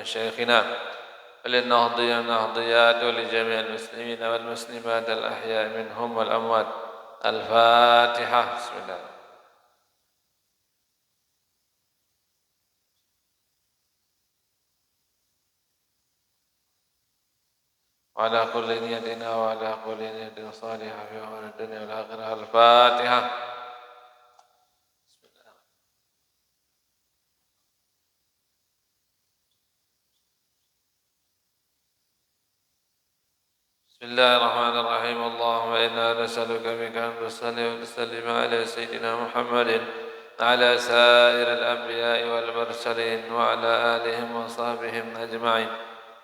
لمشايخنا وللنهضيين والنهضيات ولجميع المسلمين والمسلمات الأحياء منهم والأموات. الفاتحة. بسم الله. وعلى كل نيتنا وعلى كل نية صالحة في أمر الدنيا والآخرة. الفاتحة. بسم الله الرحمن الرحيم. اللهم إنا نسألك بك أن تصلي وتسلم على سيدنا محمد وعلى سائر الأنبياء والمرسلين وعلى آلهم وصحبهم أجمعين،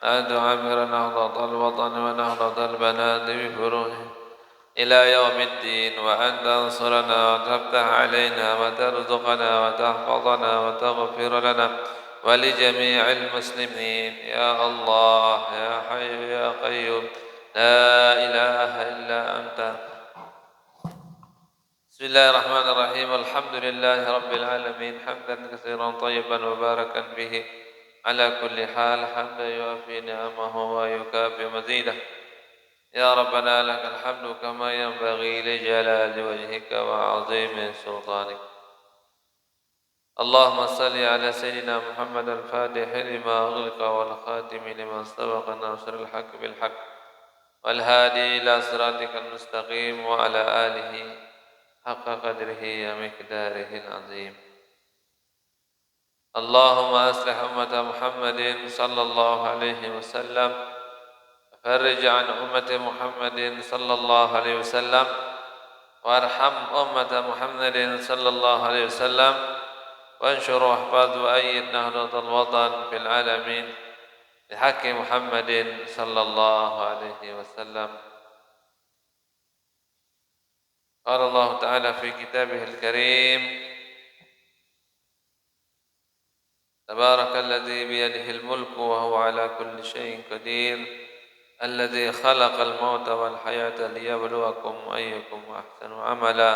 أن تعمر نهضة الوطن ونهضة البلاد بفروعهم إلى يوم الدين، وأن تنصرنا وتفتح علينا وترزقنا وتحفظنا وتغفر لنا ولجميع المسلمين يا الله يا حي يا قيوم لا إله إلا أنت. بسم الله الرحمن الرحيم. الحمد لله رب العالمين حمدا كثيرا طيبا مباركا به على كل حال، حمدا يوافي نعمه ويكافئ مزيده. يا ربنا لك الحمد كما ينبغي لجلال وجهك وعظيم سلطانك. اللهم صل على سيدنا محمد الفاتح لما أغلق والخاتم لما سبق ناصر الحق بالحق والهادي إلى صراطك المستقيم وعلى آله حق قدره ومقداره العظيم. اللهم أصلح أمة محمد صلى الله عليه وسلم، فرج عن أمة محمد صلى الله عليه وسلم، وارحم أمة محمد صلى الله عليه وسلم، وانشر واحفظ وأيد نهضة الوطن في العالمين بحق محمد صلى الله عليه وسلم. قال الله تعالى في كتابه الكريم: تبارك الذي بيده الملك وهو على كل شيء قدير، الذي خلق الموت والحياة ليبلوكم أيكم أحسن عملا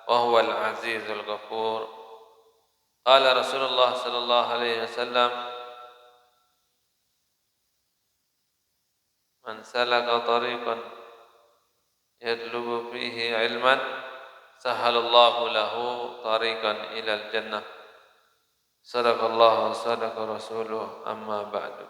وهو العزيز الغفور. قال رسول الله صلى الله عليه وسلم: من سلك طريقا يطلب فيه علما سهل الله له طريقا إلى الجنة. صدق الله وصدق رسوله. أما بعد.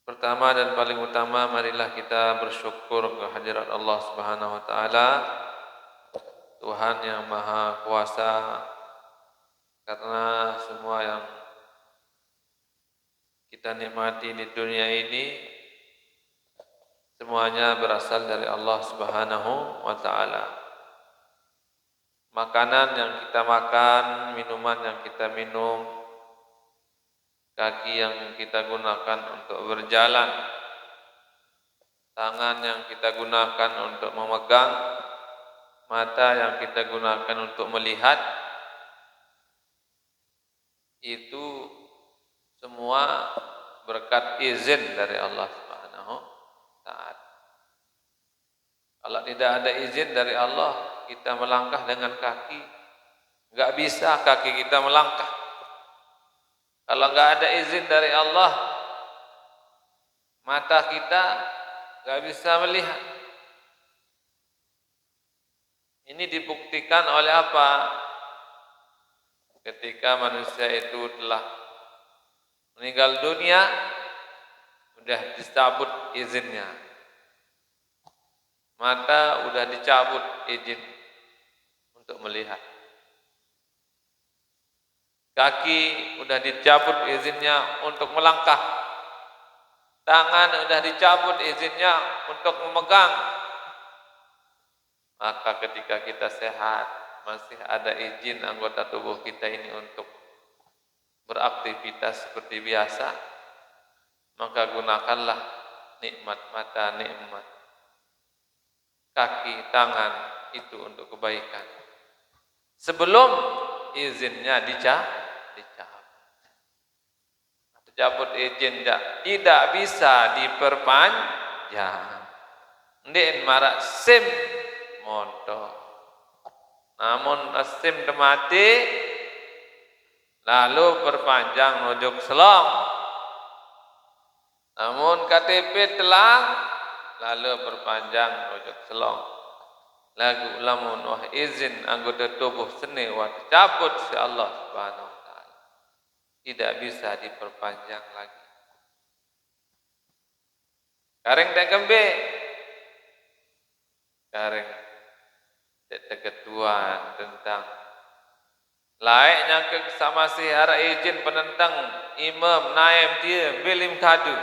Pertama dan paling utama, marilah kita bersyukur kehadirat Allah Subhanahu wa taala, Tuhan yang Maha Kuasa, karena semua yang kita nikmati di dunia ini semuanya berasal dari Allah Subhanahu wa taala. Makanan yang kita makan, minuman yang kita minum, kaki yang kita gunakan untuk berjalan, tangan yang kita gunakan untuk memegang, mata yang kita gunakan untuk melihat, itu semua berkat izin dari Allah Subhanahu wa taala. Kalau tidak ada izin dari Allah, kita melangkah dengan kaki, enggak bisa kaki kita melangkah. Kalau enggak ada izin dari Allah, mata kita enggak bisa melihat. Ini dibuktikan oleh apa? Ketika manusia itu telah meninggal dunia, sudah dicabut izinnya. Mata sudah dicabut izin untuk melihat. Kaki sudah dicabut izinnya untuk melangkah. Tangan sudah dicabut izinnya untuk memegang. Maka ketika kita sehat, masih ada izin anggota tubuh kita ini untuk beraktivitas seperti biasa, maka gunakanlah nikmat mata, nikmat kaki, tangan itu untuk kebaikan. Sebelum izinnya dicabut izin tidak bisa diperpanjang. Ndek marak SIM moto. Namun SIM mati lalu perpanjang nujuk selong. Namun KTP telah, lalu perpanjang nujuk selong. Lagu lamun wah izin anggota tubuh seni wah cabut si Allah Subhanahu wa taala. Tidak bisa diperpanjang lagi. Kareng tak kembe. Kareng tak ketentuan tentang laiknya sama si hara izin penentang imam naim dia bilim kadu.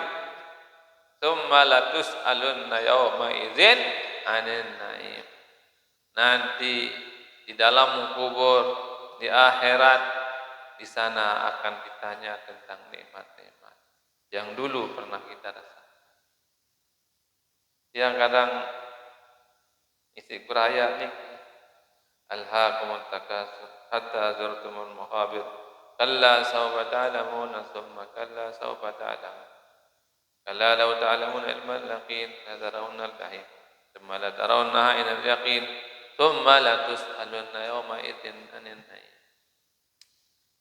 Tsumma latus alunna yauma izin anin naim. Nanti di dalam kubur, di akhirat, di sana akan ditanya tentang nikmat-nikmat yang dulu pernah kita rasakan. Yang kadang isi ayat ni, alhaakumut takasur hatta zurtumul maqabir, kalla sawfa ta'lamuna thumma kalla sawfa ta'lamun, kalla law ta'lamuna ilmal yaqin la tarawunna al-jahim, thumma la tarawunnaha inal yaqin, thumma la tus'alunna yawma idzin 'anil na'im.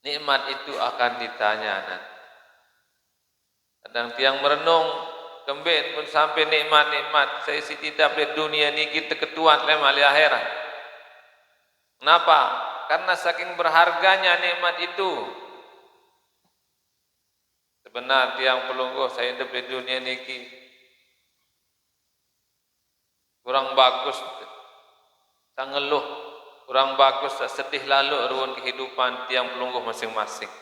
Nikmat itu akan ditanya nanti. Kadang tiang merenung, kembali pun sampai nikmat-nikmat saya si tidak di dunia ini kita ketuan lemah di akhirat. Kenapa? Karena saking berharganya nikmat itu. Sebenar tiang pelungguh saya hidup di dunia ini kurang bagus. Saya ngeluh, kurang bagus, sedih lalu ruang kehidupan tiang pelungguh masing-masing.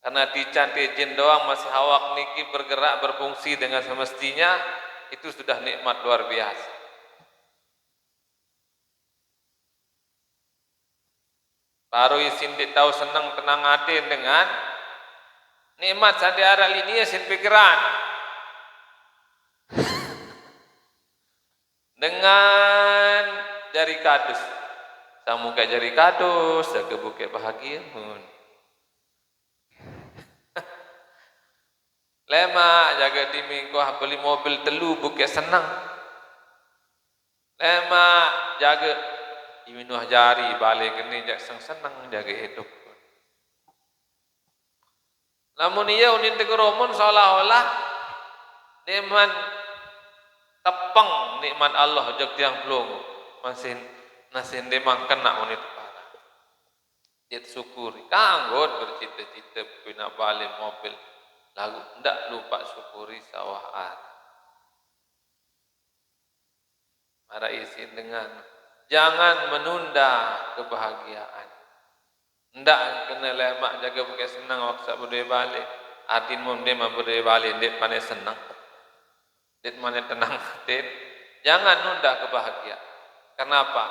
Karena dicantik jin doang masih awak niki bergerak berfungsi dengan semestinya, itu sudah nikmat luar biasa. Baru isin tahu senang tenang hati dengan nikmat sadiara linia sin pikiran. Dengan jari kadus, samu kayak jari kadus, jaga bukit bahagia pun. Lema jaga di minggu beli mobil telu bukit senang. Lema jaga iminuh jari balik ini jak senang jaga hidup. Namun ia unin teguromon seolah-olah nikmat tepang nikmat Allah jak tiang belum masih demang kena unit parah. Dia syukuri kanggot bercita-cita pina balik mobil lagu ndak lupa syukuri sawah ar. Mara isi dengan jangan menunda kebahagiaan. Ndak kena lemak jaga bukan senang waktu berdua balik. Artin mun dia berdua balik dia pandai senang. Dia mana tenang dia. Jangan nunda kebahagiaan. Kenapa?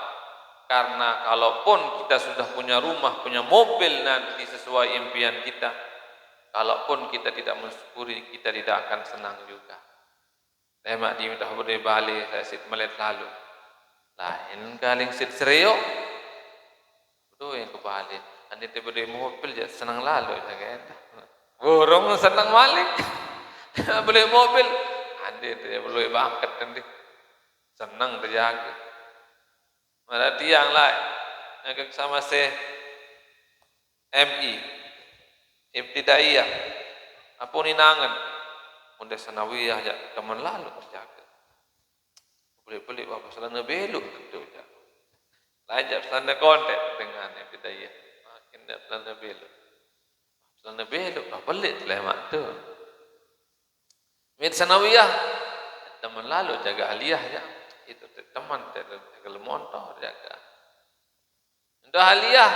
Karena kalaupun kita sudah punya rumah, punya mobil nanti sesuai impian kita, kalaupun kita tidak mensyukuri, kita tidak akan senang juga. Lemak di minta berdua balik, saya sit melet lalu. Lain kaling sit serio, berdua yang kebalik. Andi tu berdua mobil je senang lalu, jangan. Burung senang balik, beli mobil. Andi tu berdua bangkat nanti, senang terjaga. Mana tiang lain, yang sama se MI, Ibtidaiyah, apa ni nangan, muda sanawiyah je teman lalu terjaga. Boleh apa selana beluk tentu je. Lajak selana kontak dengan Ibtidaiyah, makin dah selana beluk. Selana beluk lah pelik lemak tu. Mid sanawiyah, teman lalu jaga aliyah je. Itu teman jaga motor jaga. Untuk aliyah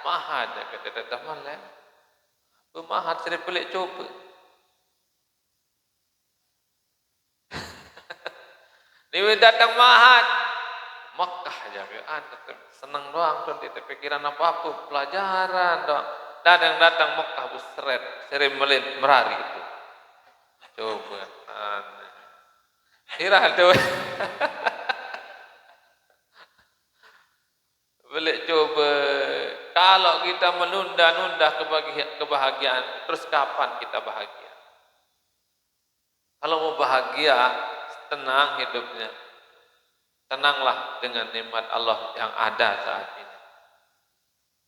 mahal jaga teman lah. Mahal seri pelik coba. Dia datang mahal Makkah jaga. Senang doang tu tidak pikiran apa-apa, pelajaran doang. Datang Makkah busret, seri melin merari itu. Coba kira tu. Boleh coba kalau kita menunda-nunda kebahagiaan, terus kapan kita bahagia? Kalau mau bahagia, tenang hidupnya. Tenanglah dengan nikmat Allah yang ada saat ini.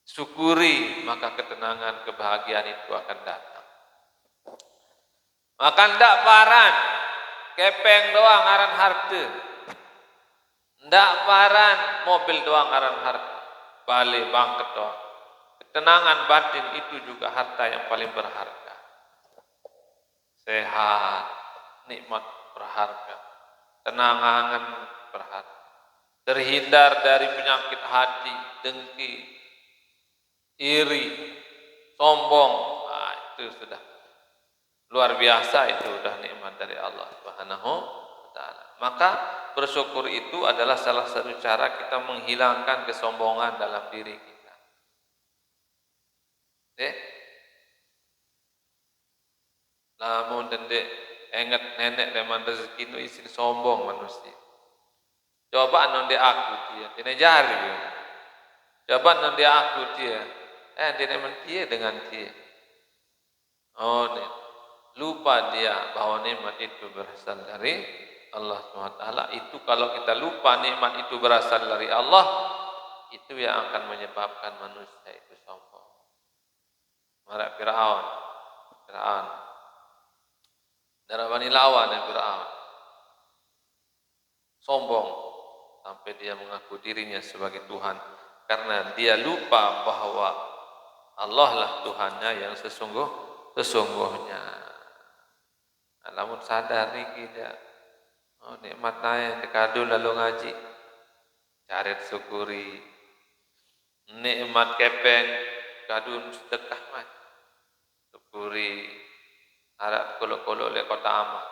syukuri, maka ketenangan, kebahagiaan itu akan datang. Makan ndak paran, kepeng doang aran harta. Ndak paran, mobil doang aran harta. Balik bangket doang. Ketenangan batin itu juga harta yang paling berharga. Sehat, nikmat berharga. Tenangan berharga. Terhindar dari penyakit hati, dengki, iri, sombong. Nah, itu sudah luar biasa, itu sudah nikmat dari Allah Subhanahu wa taala. Maka bersyukur itu adalah salah satu cara kita menghilangkan kesombongan dalam diri kita. Lamun dendek ingat nenek leman rezeki nu isin sombong manusia. Coba nonde aku dia, dene jari. Coba nonde aku dia, dene mentia dengan dia. Oh, lupa dia bahwa nikmat itu berasal dari Allah SWT. Itu kalau kita lupa nikmat itu berasal dari Allah, itu yang akan menyebabkan manusia itu sombong. Marah Fir'aun darabani lawan Fir'aun, sombong sampai dia mengaku dirinya sebagai Tuhan karena dia lupa bahwa Allah lah Tuhannya yang sesungguhnya. Namun sadar nih dia, nikmat yang dikadu lalu ngaji, cari syukuri. Nikmat kepeng kadun sedekah mah syukuri. Harap kolok-kolok le kota amal.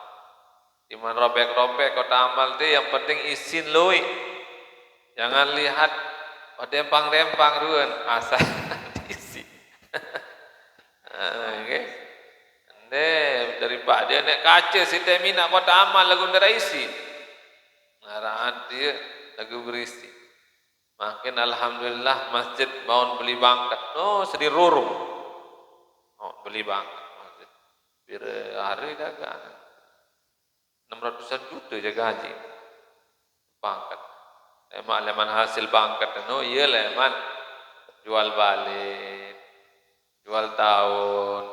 Diman robek-robek kota amal tu yang penting isin lui. Jangan lihat dempang-dempang ruan asal isi. Okay. Daripada dia nak kaca sita mina kota amal lagu ndara isi. Ngaraan dia lagu berisi. Makin alhamdulillah masjid bangun beli bangkat. Sedih rorong. Beli bangkat. Hari dagang 600 juta jaga haji bangkat. Leman hasil bangkat iya leman jual balik, jual tahun,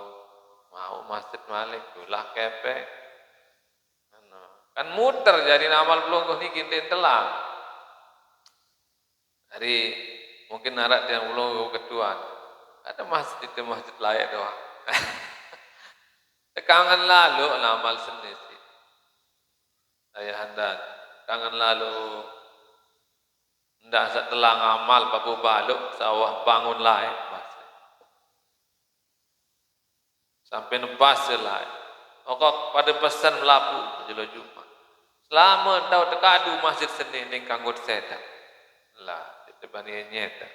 mau masjid malik tulah kepek. Kan muter jadi amal belum ni kintin telang. Hari mungkin narak yang belum ketuan. Ada masjid layak doang. Kangen lalu amal seni sih. Ayah anda kangen lalu ndak setelah ngamal papu baluk sawah bangun lain sampai nebas selai. Okok pada pesan melapu jelo Jumat. Selama tahu tekadu masjid seni ning kanggut sedang. Lah ditebani nyeta.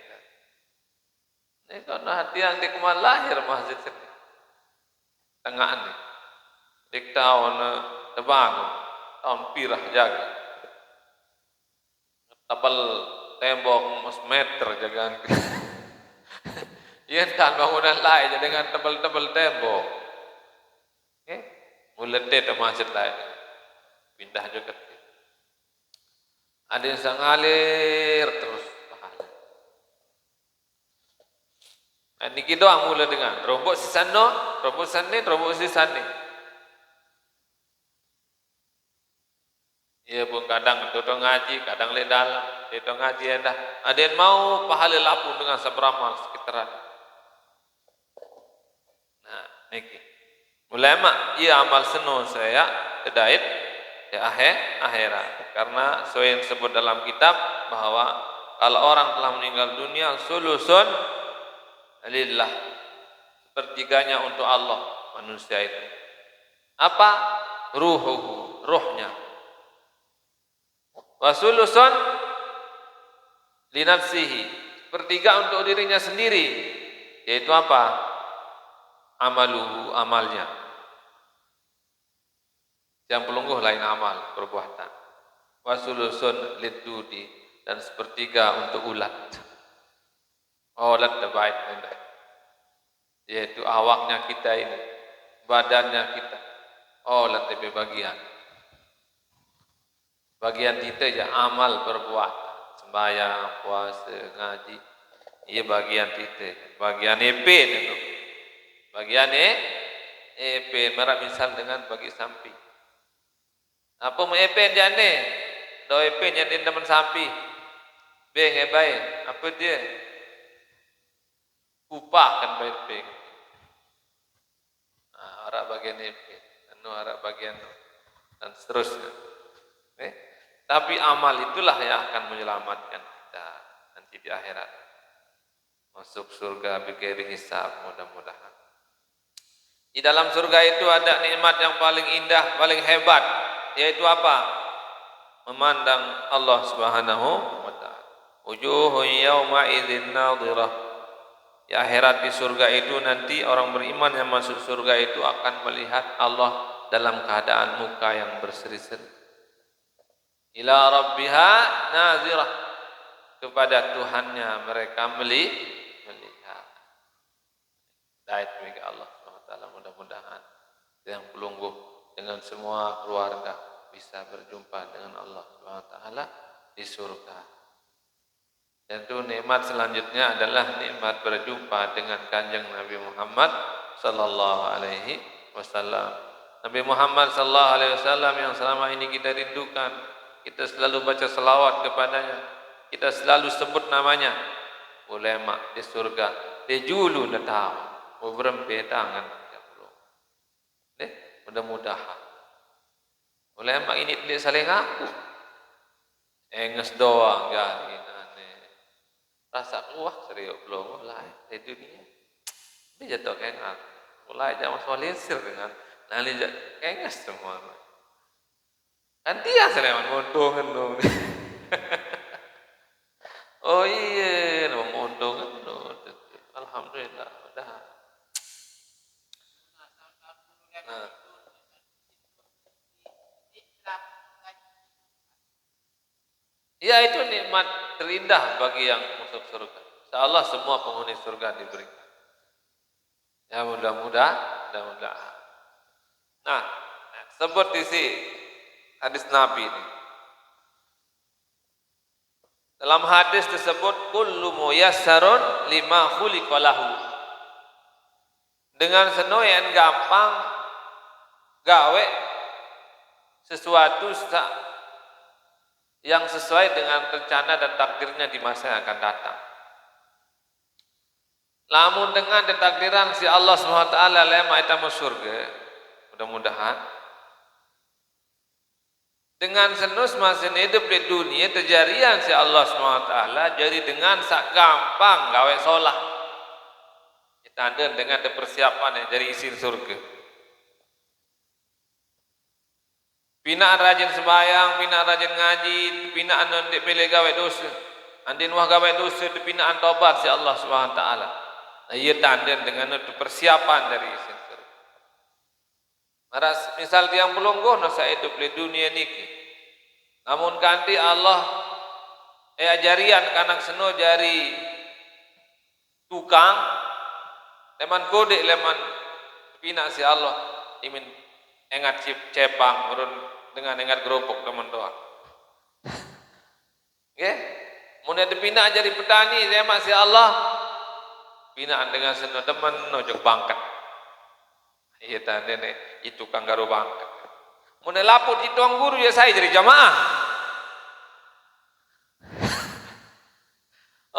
Ini karena hati yang dikemal lahir masjid seni. Tengah ni. Dik tahun terbangun, tahun pirah jaga. Tabal tembok meter jagaan. Ia kan bangunan lain dengan tebal-tebal tembok. Mulai dia masjid lain. Pindah juga. Ada yang sangalir terus. Niki doang mula dengan rombok sisano, rombok sane, rombok sisane. Ia pun kadang toto ngaji, kadang le dalam, toto ngaji dah. Ada yang mau pahala lapung dengan seberamal sekitaran. Nah, niki. Ulama ia amal seno saya kedait ya akhirat. Karena sesuai yang disebut dalam kitab bahwa kalau orang telah meninggal dunia sulusun lillah, sepertiganya untuk Allah manusia itu. Apa? Ruhnya. Wasulusun linafsihi, sepertiga untuk dirinya sendiri, yaitu apa? Amalnya. Yang pelungguh lain amal perbuatan. Wasulusun lidudi, dan sepertiga untuk ulat. Ulat terbaik rendah. Yaitu awaknya kita ini, badannya kita. Ulat lebih bagian. Bagian kita ya amal perbuatan, sembahyang, puasa, ngaji. Iya bagian titik, bagian epin itu. Bagian epin merah misal dengan bagi samping. Apa mau epin jane? Do epin yang teman sampi. Beng baik. Apa dia? Upah kan baik beng. Nah, arah bagian epin, anu arah bagian dan seterusnya. Tapi amal itulah yang akan menyelamatkan kita nanti di akhirat. Masuk surga bighairi hisab mudah-mudahan. Di dalam surga itu ada nikmat yang paling indah, paling hebat, yaitu apa? Memandang Allah Subhanahu wa taala. Wujuhun yauma idzin nadhirah. Di akhirat di surga itu nanti orang beriman yang masuk surga itu akan melihat Allah dalam keadaan muka yang berseri-seri. Ila rabbiha nazirah, kepada Tuhannya mereka melihat. Dait milik Allah SWT, mudah-mudahan yang pelungguh dengan semua keluarga bisa berjumpa dengan Allah SWT di surga. Dan itu nikmat selanjutnya adalah nikmat berjumpa dengan kanjeng Nabi Muhammad sallallahu alaihi wasallam. Nabi Muhammad sallallahu alaihi wasallam yang selama ini kita rindukan, kita selalu baca selawat kepadanya, kita selalu sebut namanya. Ulama di surga dejulu netawa berempe tangan mudah-mudahan ulama ini tidak saling aku enges doang gari rasa kuah serius belum mulai di dunia ini jatuh kengal mulai jam soalisir dengan nanti kenges semua kan dia seleman muntungan dong. Oh iya nama muntungan alhamdulillah udah. Nah. Ya itu nikmat terindah bagi yang masuk surga. Insyaallah semua penghuni surga diberikan. Ya mudah-mudahan. Nah, sebut isi hadis Nabi ini. Dalam hadis tersebut kullu muyassarun lima khuliqa lahu. Dengan senoyan gampang gawe sesuatu yang sesuai dengan rencana dan takdirnya di masa yang akan datang. Lamun dengan ditakdiran si Allah SWT lema ita surga, mudah-mudahan dengan senus masih hidup di dunia terjadian si Allah SWT jadi dengan sak gampang gawe solah kita dengan persiapan yang jadi isi surga. Pinaan rajin sembahyang, pinaan rajin ngaji, pinaan nanti pilih gawe dosa. Andin wah gawe dosa, pinaan tobat si Allah Subhanahu wa taala. Nah, ia tanden dengan itu persiapan dari isi surga. Maras misal tiang pelungguh nasa hidup di dunia niki. Namun kanti Allah ajarian kanak seno jari tukang leman kode leman pina si Allah imin engat cepang urun dengan engat gerobok teman doa. Nggih. Mun ada pina jadi petani saya masih Allah. Pinaan dengan seno teman nojok bangkat. Iya tanda itu kang garo bangkat. Mun laput itu ang guru ya saya jadi jamaah.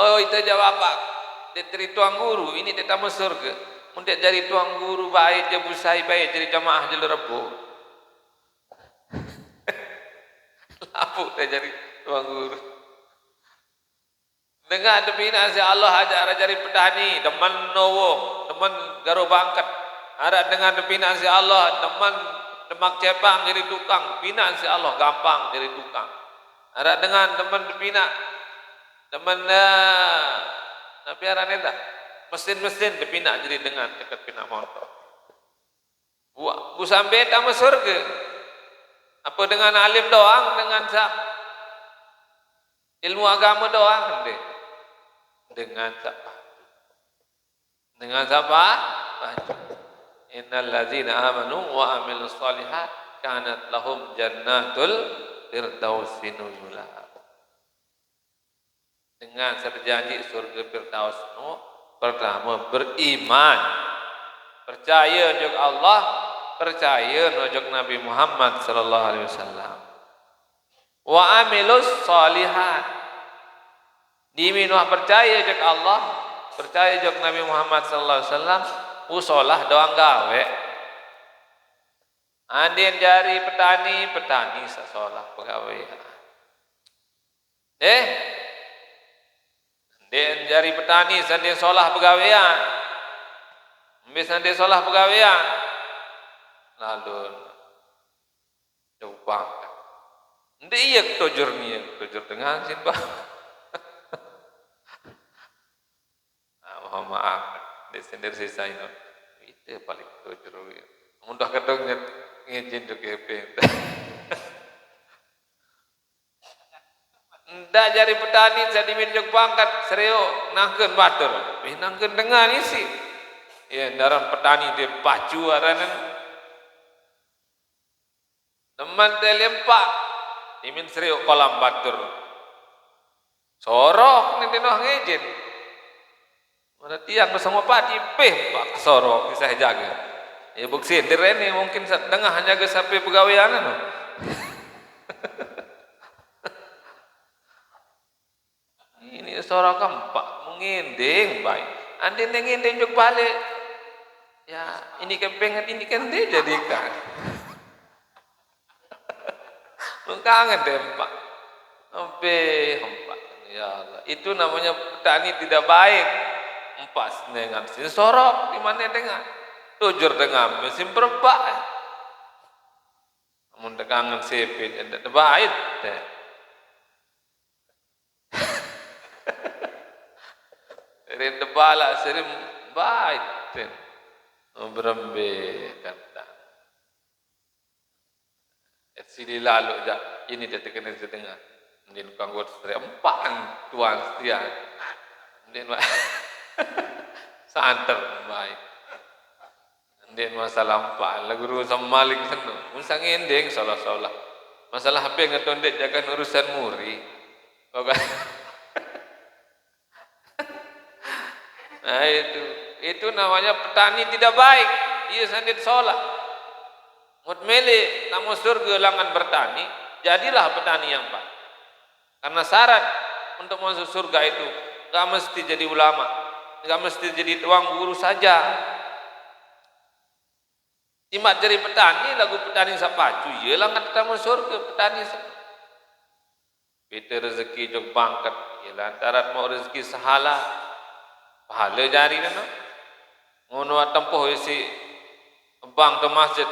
Oh itu jawab Pak. Dari tuang guru ini tetap surga. Mun dia jadi tuang guru baik jabu saya baik jadi jamaah jalur rebo. Laput dia jadi tuang guru. Dengan depina si Allah ajar ajari petani, teman nowo, teman garo bangkat. Ada dengan depina si Allah, teman demak cepang jadi tukang, pina si Allah gampang jadi tukang. Ada dengan teman depina, teman tapi araneta mesin-mesin depina jadi dengan dekat pina motor. Bu sampai tamu surga. Apa dengan alim doang, dengan ilmu agama doang deh. Dengan siapa? Dengan siapa? Innal ladzina amanu wa amilus solihat kanat lahum jannatul firdausi nuzula. dengan serjanji surga Firdaus. Pertama beriman, percaya jeung Allah, percaya jeung Nabi Muhammad sallallahu alaihi wasallam. Wa amilus sholihat, diminuh percaya jeung Allah, percaya jeung Nabi Muhammad sallallahu alaihi wasallam, usolah doang gawe. Andin jari petani sasolah pegawai. Den jari petani sandi solah pegawaian. Mbis sandi solah pegawaian. Lalu coba. Ndi iya tojur dengan siapa? Mohon maaf, di sendiri sisa itu. Itu paling tojur. Mudah ketemu ngizin ke GP. Ndak jari petani jadi minjuk pangkat sereo nangkeun batur. Nangkeun dengan isi. Ya dalam petani dia pacu aranan. Teman teh lempak dimin sereo kolam batur. Sorok nih dinoh ngejin. Mana tiang bersama padi pak sorok bisa jaga. Ya bukti direni mungkin setengah jaga sampai pegawaian. Ini seorang kampak menginding baik. Andin nginding juk balik. Ya ini kepengen ini kan dia jadikan. Mengkangen deh empak. Empak. Ya Allah. Itu namanya petani tidak baik. Empas dengan sini sorok di mana dengan tujur dengan mesin perbak. Namun kangen sepit ada baik deh. Sering debala, sering baik. Berembe kata. Sini lalu je, ini dia terkena setengah. Mungkin kanggut sering empan tuan setia. Mungkin santer baik. Mungkin masalah empan. Lagu urusan malik senang. Musang ending salah-salah. Masalah apa yang ngetondek jangan urusan muri. Nah itu namanya petani tidak baik. Ia sendiri sholat. Mutmeli namun surga langan bertani, jadilah petani yang baik. Karena syarat untuk masuk surga itu gak mesti jadi ulama, gak mesti jadi tuang guru saja. Cuma jadi petani, lagu petani sapacu, ia langan tamu surga petani. Kita rezeki jog bangkat, ia lantaran mau rezeki sahala. Pahala jari nana, ngono tempoh isi bang ke masjid,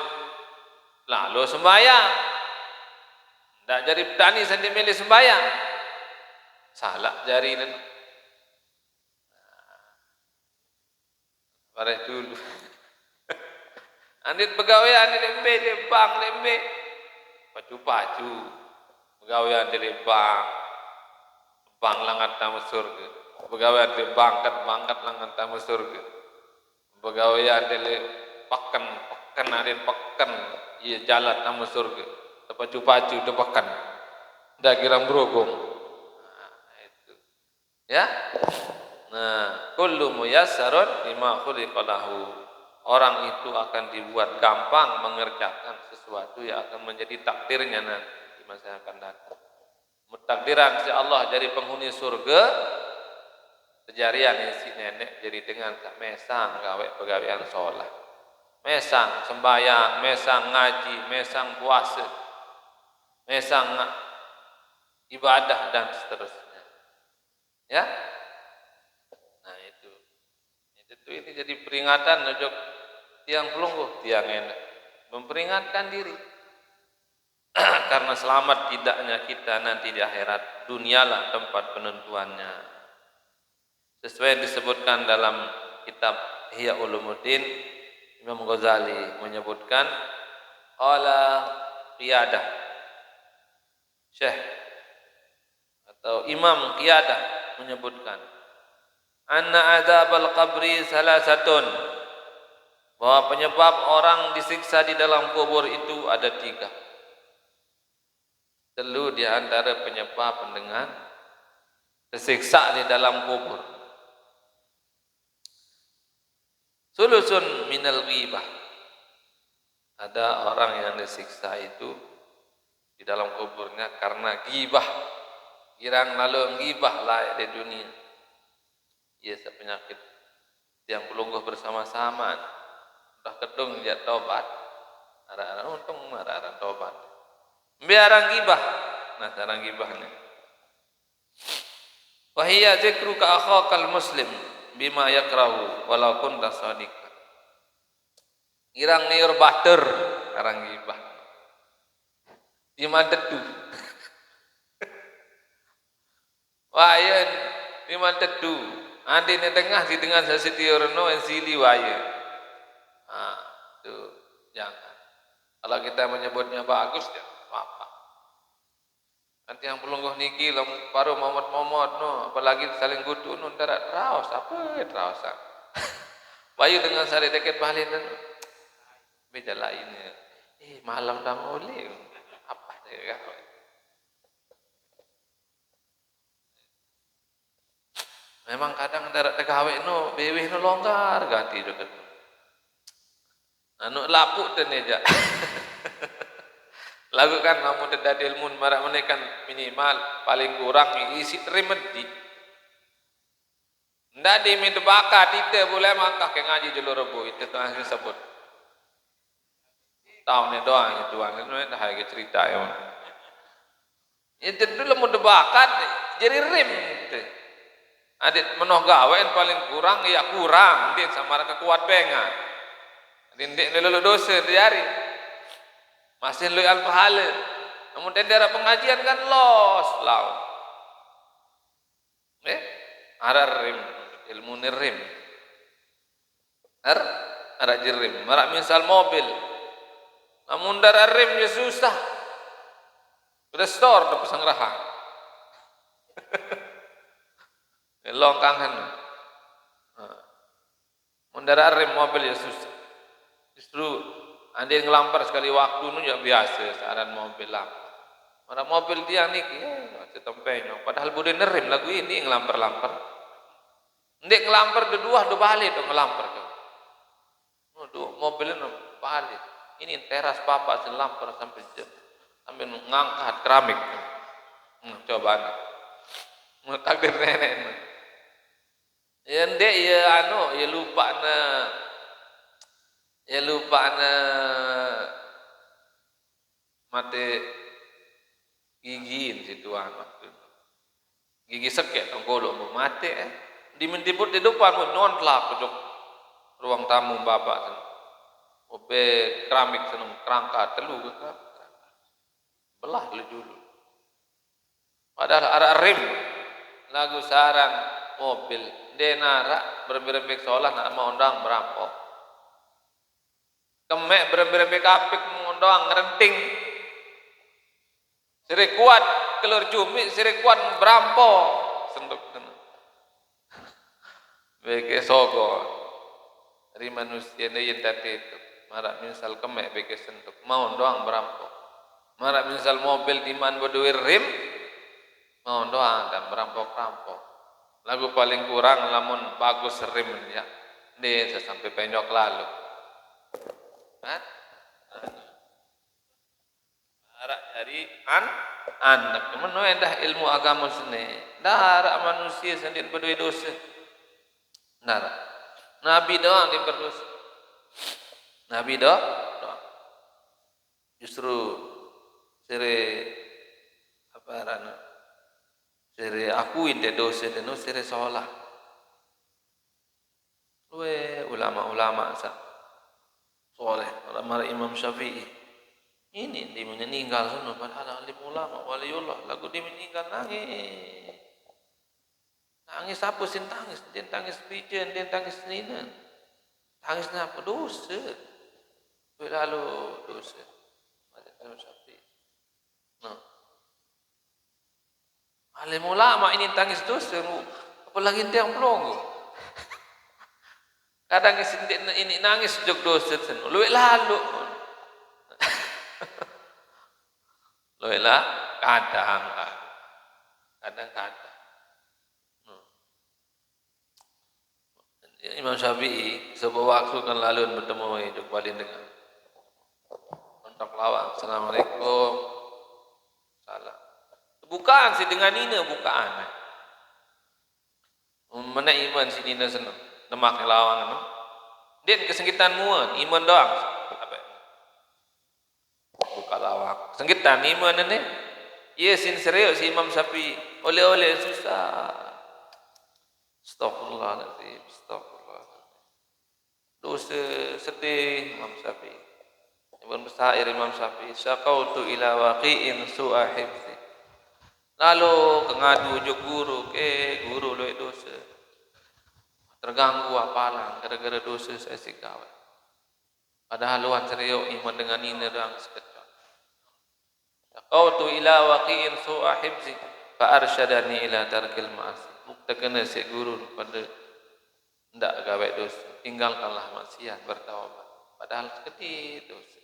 lalu sembahyang, ndak jadi petani sendiri milih sembahyang, salah jari nana. Parah dulu, andit pegawai andit lembe bang lembe, pacu pegawai andit bang langat tamu surga. Pegawai di bangkat langan tamu surga. Pegawai di pakan iya jalan tamu surga. Pacu de pakan. Dah girang berhubung. Nah, itu. Ya. Nah, kullu muyassarun lima khuliqa lahu. Orang itu akan dibuat gampang mengerjakan sesuatu yang akan menjadi takdirnya nanti di masa yang akan datang. Takdiran si Allah jadi penghuni surga. Kejarian si nenek jadi dengan mesang gawe pegawaian sholat, mesang sembahyang, mesang ngaji, mesang puasa, mesang ibadah dan seterusnya. Ya, nah itu ini jadi peringatan untuk tiang pelungguh, tiang enak, memperingatkan diri karena selamat tidaknya kita nanti di akhirat, dunialah tempat penentuannya. Sesuai yang disebutkan dalam kitab Ihya Ulumuddin, Imam Ghazali menyebutkan qala Qiyadah Syekh atau Imam Qiyadah menyebutkan anna adzabal qabri salasatun, bahwa penyebab orang disiksa di dalam kubur itu ada 3. Telu di antara penyebab dengan tersiksa di dalam kubur. Sulusun minal ghibah. Ada orang yang disiksa itu di dalam kuburnya karena ghibah. Girang lalu ghibah lah di dunia. Ia penyakit yang pelungguh bersama-sama. Dah kedung dia tobat. Arah-arah untung arah-arah tobat. Biarang ghibah. Nah, cara ghibahnya. Wa hiya dzikruka akhakal muslim bima yakrahu walau kunta shadiqan. Irang niur bater arang ghibah. Di mantetu. Wah, yen di mantetu. Andi ni tengah di tengah sasitiurno ensili waya. Ah, tu jangan. Kalau kita menyebutnya bagus ya apa? Nanti yang pelungguh niki paru momot-momot no, apalagi saling gutu no ntar raos apa raos. Bayu dengan sari deket balin beda lainnya. Malam dah boleh apa dia. Memang kadang darat tegawe no beweh no longgar ganti deket. Anu lapuk dan aja. Lagu kan namun tidak ilmu marak menekan minimal paling kurang isi trimedi. Ndak di minta bakat itu boleh mangkah ke ngaji jalur rebu itu tuh yang sebut. Tahun ni doang itu ang itu dah hari cerita ya. Itu dulu mau debakat jadi rim itu. Adik menoh gawean paling kurang ya kurang dia sama kekuat benga. Dindik lelu dosa diari. Masih lu al pahala. Namun daerah pengajian kan los lau. Ada rim ilmu rim. Ada jirim. Marak misal mobil. Namun darah rim dia susah. Restore tu pesangrahan. Longkangan. Mundara rem mobil ya susah. Justru anda ngelampar sekali waktu nu ya biasa saran mobil lah. Mana mobil dia ni setempenya. Padahal bude nerem lagu ini ngelampar-lampar. Ndek ngelampar dua balik tu ngelampar tu. Dua mobilnya balik. Ini teras papa selampar sampai jam. Sampai ngangkat keramik. Coba anak. Takdir nenek. Ya ndek ya lupa na mate gigi situ waktu gigi sekek tongkolo mau mate dimintibut di depan mau nontlak ke ruang tamu bapak ope keramik seneng kerangka telu ke belah dulu padahal ada rem lagu sarang mobil denara berembek seolah nak mau undang merampok kemek berembek apik mengundang ngerenting sire kuat kelur cumi sire kuat merampok senduk beke sogo dari manusia ni yang tadi itu marak misal kemek beke senduk mau doang merampok marak misal mobil diman berduit rim mau doang dan merampok-rampok lagu paling kurang lamun bagus rim ya dia sampai penyok lalu Arak dari anak teman dah ilmu agama seni dah manusia sendiri berdua dosa Nabi doang dia berdosa Nabi doang justru sire apa rana sire akuin dia dosa dan sire sholat ulama-ulama soleh para Imam Syafi'i ini dia meninggal sana padahal alim ulama waliullah lagu dia meninggal nangis apa sin tangis dia tangis pijen dia tangis nina tangis apa dosa lalu dosa Imam Syafi'i alim ulama ini tangis dosa apalagi dia yang pelongo kadang ini nangis jog dosa luwek lalu luwek lah kadang Imam Syafi'i sebuah waktu kan lalu bertemu itu paling dengan kontak lawang. Assalamualaikum. Salam. Bukaan sih dengan ini bukaan. Mana iman sini na senang. Nemak lawang no. Dia kesengkitan muan iman doang. Apa? Buka lawang. Sengkitan iman ini. Iya sin serius si Imam Syafi'i. Oleh-oleh susah. Astagfirullahaladzim. Dosa sedih Imam Syafi'i. Ibn Besair Imam Syafi'i. Syakautu ila waqi'in su'a hifzi. Lalu kengadu juk guru. Guru lo dosa. Terganggu apalan. Gara-gara dosa saya sikawat. Padahal luan serius iman dengan ini doang sekejap. Syakautu ila waqi'in su'a hifzi. Fa'arsyadani ila tarkil ma'asi. Mukta kena si guru pada tidak gawe dosa. Tinggalkanlah maksiat, bertaubat. Padahal seperti dosa.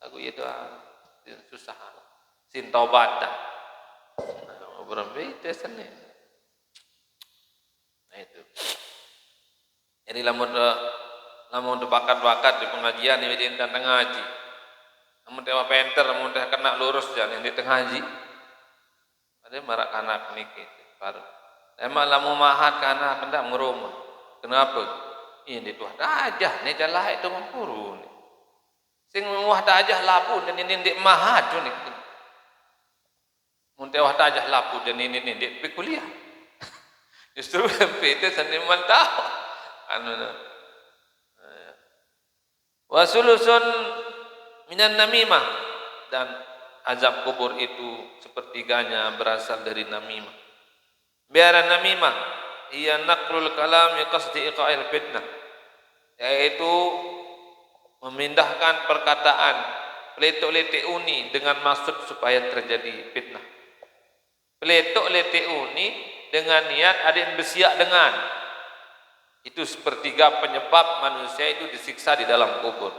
Aku itu susah. Sin taubatan. Berbeda sana. Nah itu. Jadi lamun bakat-bakat di pengajian ini di tengah ngaji. Namun tewa penter, namun tewa kena lurus jangan di tengah ngaji. Ada marak anak nikah baru. Emang lamun mahat kana hendak ngerumah. Kenapa? Ini tuh aja nih jalah itu mempuru nih. Sing muah aja lapu dan ini ndik mahat tu nih. Mun teh wah aja lapu dan ini ndik pergi kuliah. Justru itu seniman tahu. Anu. Wa sulusun minan namimah dan azab kubur itu sepertiganya berasal dari namimah. Biara namimah ia naqlul kalam qasdi iqa'il fitnah, yaitu memindahkan perkataan peletok-letek uni dengan maksud supaya terjadi fitnah. Peletok-letek uni dengan niat ada yang bersiap dengan itu sepertiga penyebab manusia itu disiksa di dalam kubur.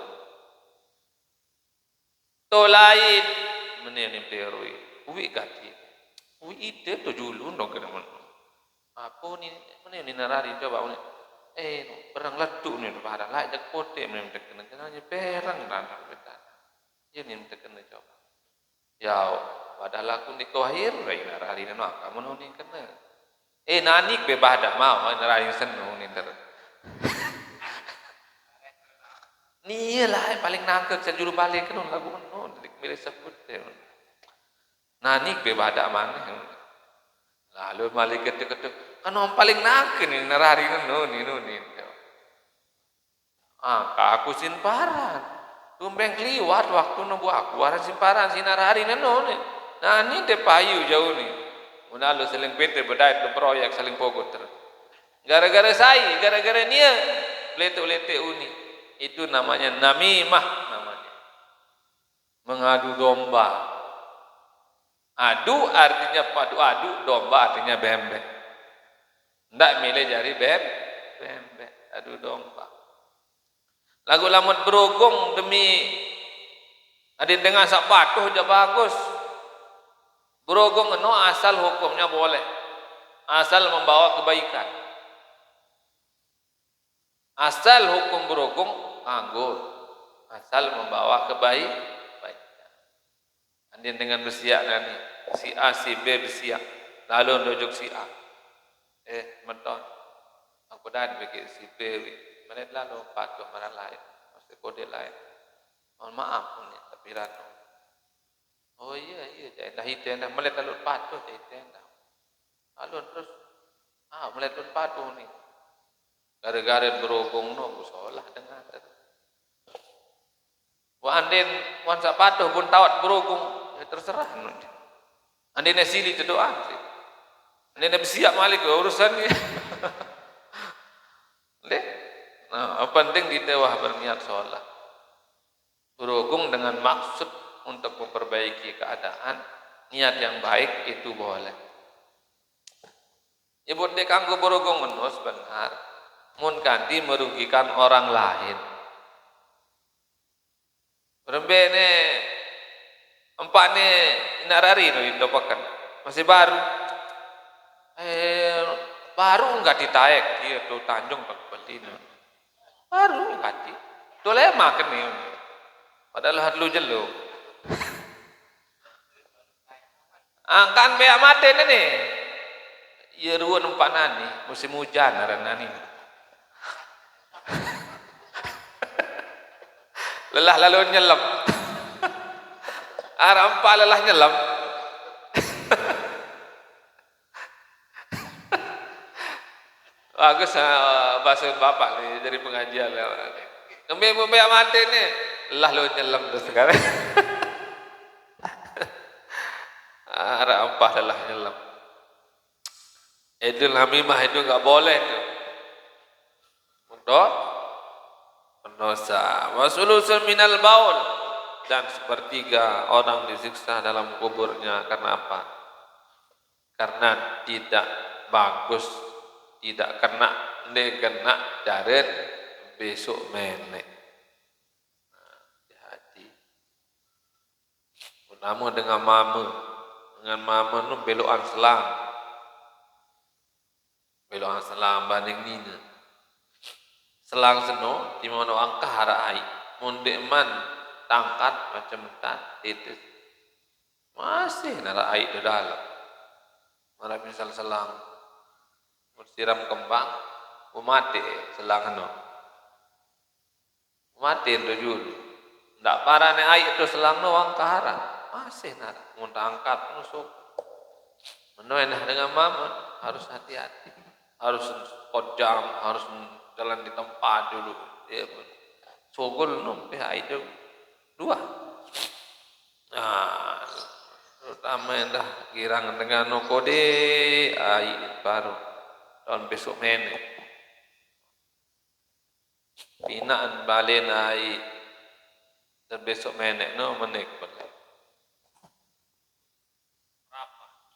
To lain menene perui uwi kati uwi ide to julun dong kena men apa ni menene narari coba ni perang leduk ni pada lai jak pote menene kena kena perang dan betan ye ni kena coba ya padahal aku ni kohir rai narari no kamu ni kena nanik bebah dah mau narari senu ni ter ni lah paling nangkep sejuru balik kan lagu no dik milih sebut nanik bebah dak mana lalu malik ketuk kan orang paling nangkep ni narari no ni aku simparan tumbeng liwat waktu no aku aran simparan sinarari no ni nah ni te payu jauh ni lalu seling pete bedait ke proyek saling pogot ter gara-gara saya gara-gara dia letek-letek uni itu namanya namimah namanya. Mengadu domba. Adu artinya padu-adu, domba artinya bembek. Ndak milih jari bembek, adu domba. Lagu lamun berogong demi ada dengan sak patuh aja bagus. Berogong no asal hukumnya boleh. Asal membawa kebaikan. Asal hukum berogong anggur asal membawa kebaikan. Andin dengan bersiap nani si A si B bersiap lalu nunjuk si A menton aku dah bikin si B menit lalu patuh mana lain mesti kode lain mohon maaf ni tapi rano oh iya jadi dah hiten dah menit lalu patuh hiten dah lalu terus menit lalu patuh ni gara-gara berogong no busolah dengan wa andin wan sak patuh pun tawat berogong terserah andin sili tu doa andin bersiap malik urusan ni leh penting ditewah berniat solat berogong dengan maksud untuk memperbaiki keadaan niat yang baik itu boleh ibu dek kanggo berogong menus benar mun kanti merugikan orang lain Rembene empakne narari no didopakan masih baru baru enggak ditaek dia tu Tanjung pak beli baru kati tu le makan ni padahal hadlu jelo angkan be amate ni ye ruan empat nani musim hujan aran nani lelah lalu nyelam arah empat lelah nyelam bagus bahasa bapak ni dari pengajian kembali amate ni lelah lalu nyelam tu sekarang arah empat lelah nyelam Idul Hamimah itu enggak boleh tu. Untuk pendosa. Wasulusul minal baul dan sepertiga orang disiksa dalam kuburnya karena apa? Karena tidak bagus, tidak kena jaret besok menek. Hati. Namun dengan mama nu belokan selang. Belokan selang banding nina. Selang seno di mana angkah harai munde man tangkat macam tat titis. Masih nara air di dalam. Mara misal selang siram kembang mati selang no. Mati itu dulu. Ndak parane air itu selang no angkah hara. Masih nara mun angkat nusuk. Menuenah dengan mama harus hati-hati. Harus kodam, harus jalan di tempat dulu. Ya, sogol nompe itu dua. Nah, terutama yang dah girang dengan nokode ai baru tahun besok mene. Binaan balen ai dan besok mene no menek balik.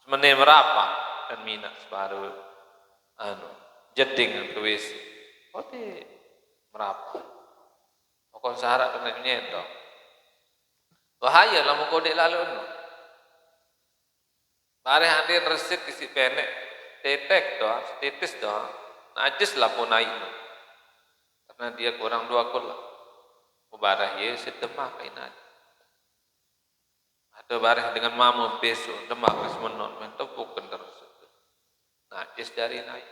Semene merapa dan minat sebaru jeding tuis oke merapa pokok syarat kena nyeto bahaya lah mau kode lalu no bare hadir resit isi penek tetek doang titis doang najis lah pun naik no. Karena dia kurang 2 kula mubarah ye sedemah kainat atau bareh dengan mamu besok demak wis menon mentepuk terus najis dari naik.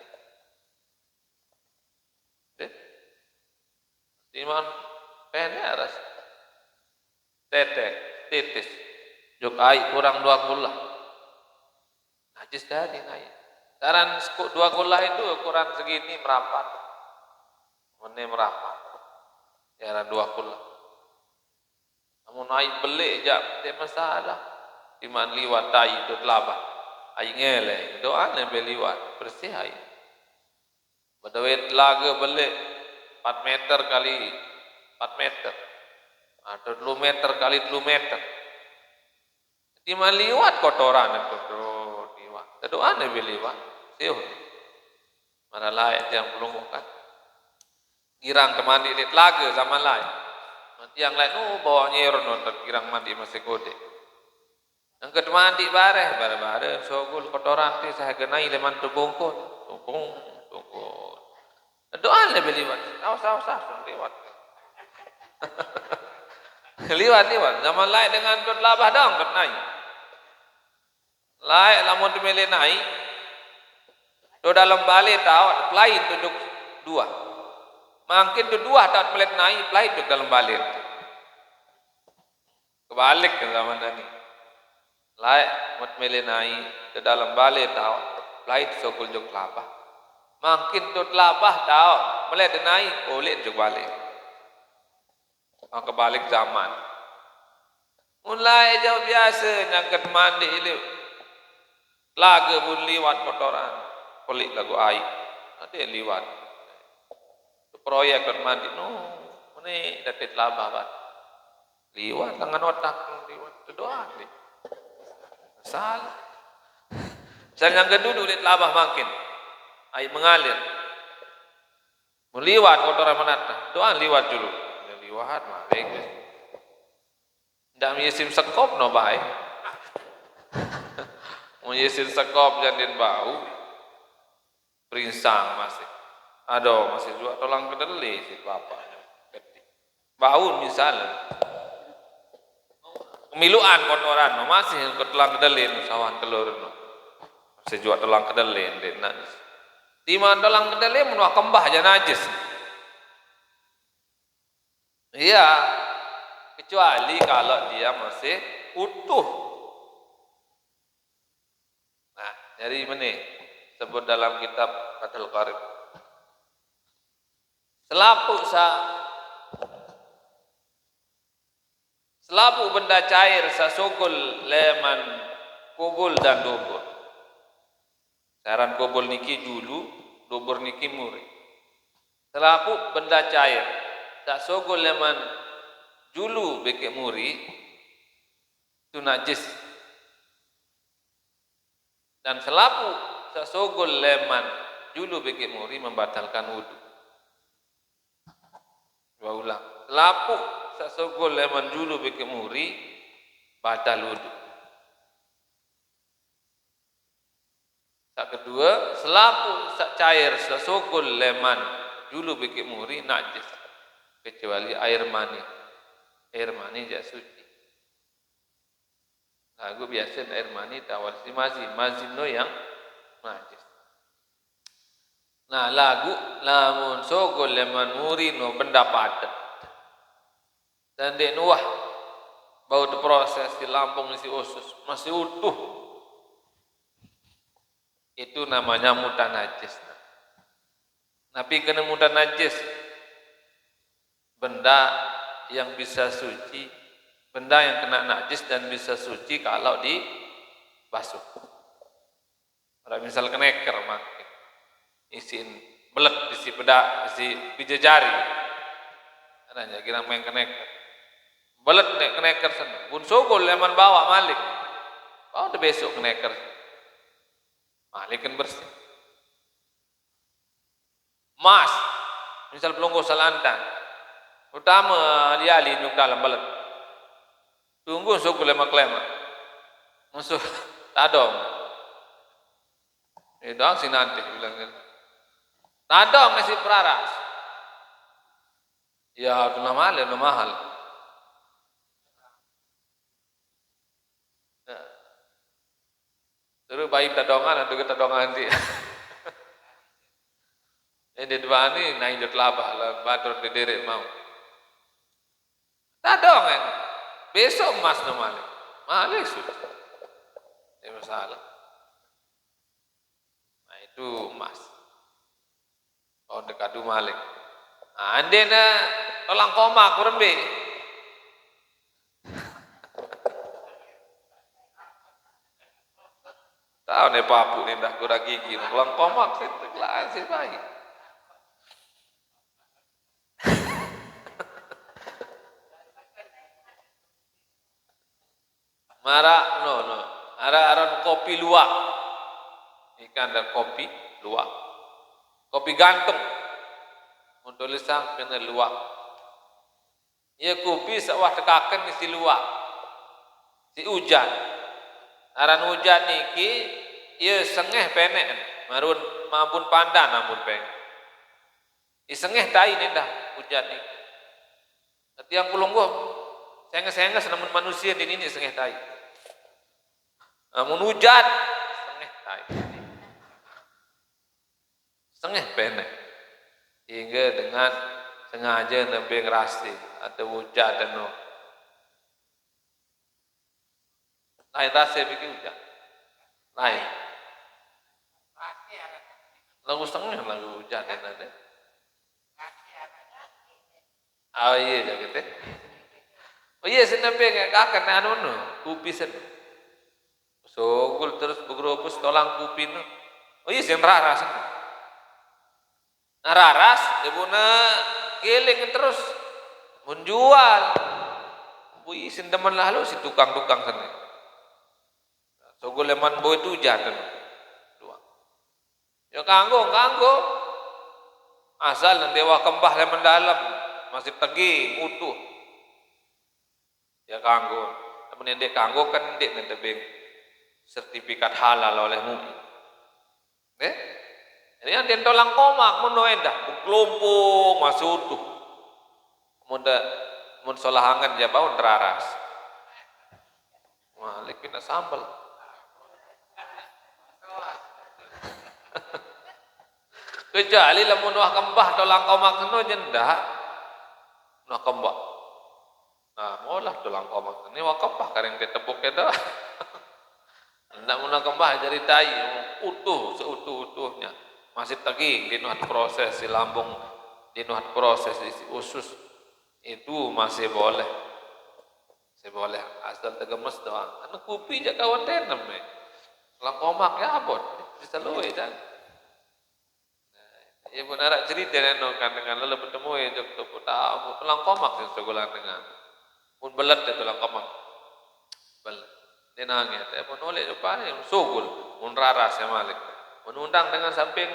Timan pendek aras. Tetek, titis. Jok air kurang 2 kula. Najis dari naik. Sekarang 2 kula itu ukuran segini merapat. Mene merapat. Ya 2 kula. Namun naik belik jak, tidak masalah. Timan liwat tai itu telabah. Air ngele, doa nabi liwat bersih air. Badawet laga balik 4 meter kali 4 meter atau 2 meter kali 2 meter. Di mana liwat kotoran itu liwat. Doa nabi liwat. Siu. Mana layak yang belum bukan. Girang kemandi lihat laga zaman lain. Nanti yang lain bawa nyer nonton girang mandi masih kode. Yang kedua mandi bare sogul kotoran ti saya genai leman tubungkut doa lebih liwat usah liwat liwat zaman lain dengan dot labah dong kenai lain lamun dimele nai do dalam balik tahu lain duduk 2 makin tu 2 tak melet nai lain duduk dalam balik kebalik ke zaman ini laik mut melenai ke dalam balik tahu lain sokul jok labah makin tu labah tahu mulai denai oleh jok balik kebalik zaman mulai jauh biasa nyangkat mandi ini laga pun liwat kotoran pelik lagu air ada liwat proyek kat mandi ini dapat labah bat liwat tangan otak liwat doa ni salah. Misalnya yang kedua lihat labah makin air mengalir meliwat kotoran menata doa liwat dulu liwat malik tidak menyesim sekop no baik menyesim sekop jangan bau Perinsang masih. Aduh, masih juga tolang kedelai si bapaknya. Baun misalnya. Kemiluan kotoran masih tolang kedelai sawan telur. Masih juga tolang kedelai ndek najis. Di mana tolang kedelai menua kembah aja najis. Iya, kecuali kalau dia masih utuh. Nah, dari mana sebut dalam kitab Fathul Qarib. Selapu benda cair sasogol leman kubul dan dubur. Saran kubul niki dulu, dubur niki muri. Selapu benda cair sasogol leman julu beke muri itu najis. Dan selapu sasogol leman julu beke muri membatalkan wudu. Dua ulang. Selapu sasogol leman julu beke muri batal wudu. Sak kedua, selapu sak cair sasogol leman julu beke muri najis kecuali air mani. Air mani jak suci. Lagu biasa air mani tawar si mazin no yang najis. Nah, lagu lamun sogol leman muri no benda padat. Dan dek nuah bau proses di lambung isi usus masih utuh. Itu namanya mutan najis. Nabi kena mutan najis. Benda yang bisa suci, benda yang kena najis dan bisa suci kalau dibasuh. Ada misal keneker makin isin belet isi pedak isi bija jari. Ada kira main keneker. Belet nek keneker sen. Bun sogol leman bawa malik. Bawa de besok keneker. Malik kan bersih. Mas, misal pelunggu salantan. Utama liali nuk dalam belet. Tunggu sogol lemak lemak. Musuh tadong. Dong si nanti bilang gitu. Tadong ngasih peraras. Ya, itu mahal. Terus bayi tadongan atau ketadongan sih. Ini dua ini naik jut labah lah, batur didirik mau. Tadongan. Besok emas no malik sudah. Ini masalah. Nah itu emas. Oh dekadu malik. Ande na tolang koma kurang be. Tahu nih papu nih dah kurang gigi. Tolang koma sih teglaan sih baik. Mara no. Aran kopi luwak. Ikan ada kopi luwak. Kopi gantung. Untuk lisang kena luwak. Ia kopi sawah tekakan isi luwak. Si hujan. Aran hujan niki ia sengeh penek. Marun mampun pandan ampun peng. I sengeh tai ni dah hujan ni. Tiang pulunggo senges namun manusia di ini sengeh tai. Namun hujan sengeh tai. Sengeh penek. Hingga dengan sengaja nabi ngerasi atau hujan dan no. Lain rasa bikin hujan. Lain. Lagu setengah lagu hujan dan ada. Oh iya jaga teh. Oh iya senape akan anu no kupi sen. Sogul terus begerobos tolang kupi no. Oh iya sen raras. Nah raras ibuna keling terus menjual. Bui sen teman lalu si tukang-tukang sana. Sogul leman boy itu hujan. Ya kanggo. Asal nanti wah kembah leman dalam masih tegi utuh. Ya kanggo. Tapi ndek kanggo kan ndek nanti sertifikat halal oleh MUI. Ini yang tolang komak mun endah kelompok masih utuh. Mun solahangan dia bau teraras. Malik kena sambal. Kecuali lamun wah kembah tolang komak seno jendak. Nah kembah. Nah, molah tolang komak ini wah kembah kareng ditepuk itu. Ndak mun kembah jadi tai utuh seutuh-utuhnya. Masih tegi dinuhat proses si lambung dinuhat proses isi usus itu masih boleh. Masih boleh asal tegemes doang. Anu kupi jak kawan tenem nih. Tolang komak ya abot bisa luwe dan. Ya pun arak cerita neno kan dengan lele bertemu ya jok tu tahu tulang komak yang segulan dengan pun belat ya tulang komak belat dia nangis dia pun oleh lupa yang sugul pun raras ya malik menundang dengan samping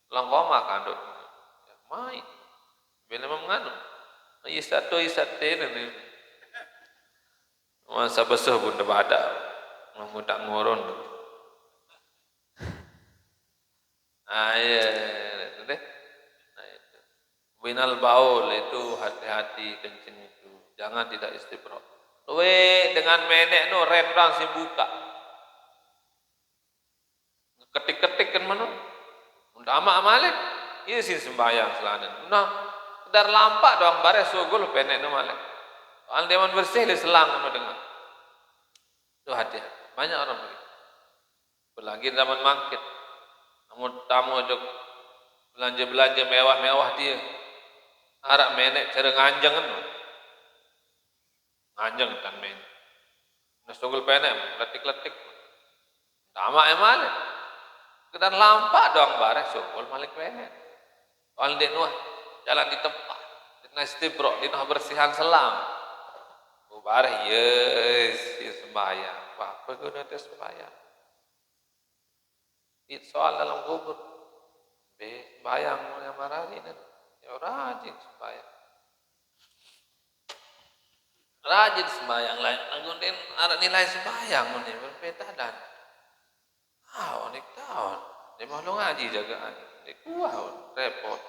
tulang komak kan dok ya mai bila menganu isatu ini masa besuh pun ada mengundang ngoron deh. Winal baul itu hati-hati kencing itu. Jangan tidak istibra. Luwe dengan menek no rendang si buka. Ketik-ketik kan mana? Untuk amak malik. Iya sih sembahyang selanan. Nah, dar lampak doang bare sugul penek no malik. Soal dewan bersih di selang no dengar. Itu hati-hati. Banyak orang begitu. Berlagi zaman mangkit. Namun tamu ajak belanja mewah-mewah dia. Arak menek cara nganjeng kan. Nganjeng kan menek. Nasugul penek letik-letik. Tamak malik. Kedan lampak doang bare sugul malik penek. Soal dia nuah jalan di tempat. Dina istibro, dina bersihan selang. Bare yes sembahyang. Wah, berguna dia sembahyang. Soal dalam kubur. Sembahyang yang marah ini. Ya rajin sembahyang. Rajin sembahyang lain. Lagunin ada nilai sembahyang ini berbeda dan. Nik tahun. Dia malu ngaji jagaan. Dia kuah repot.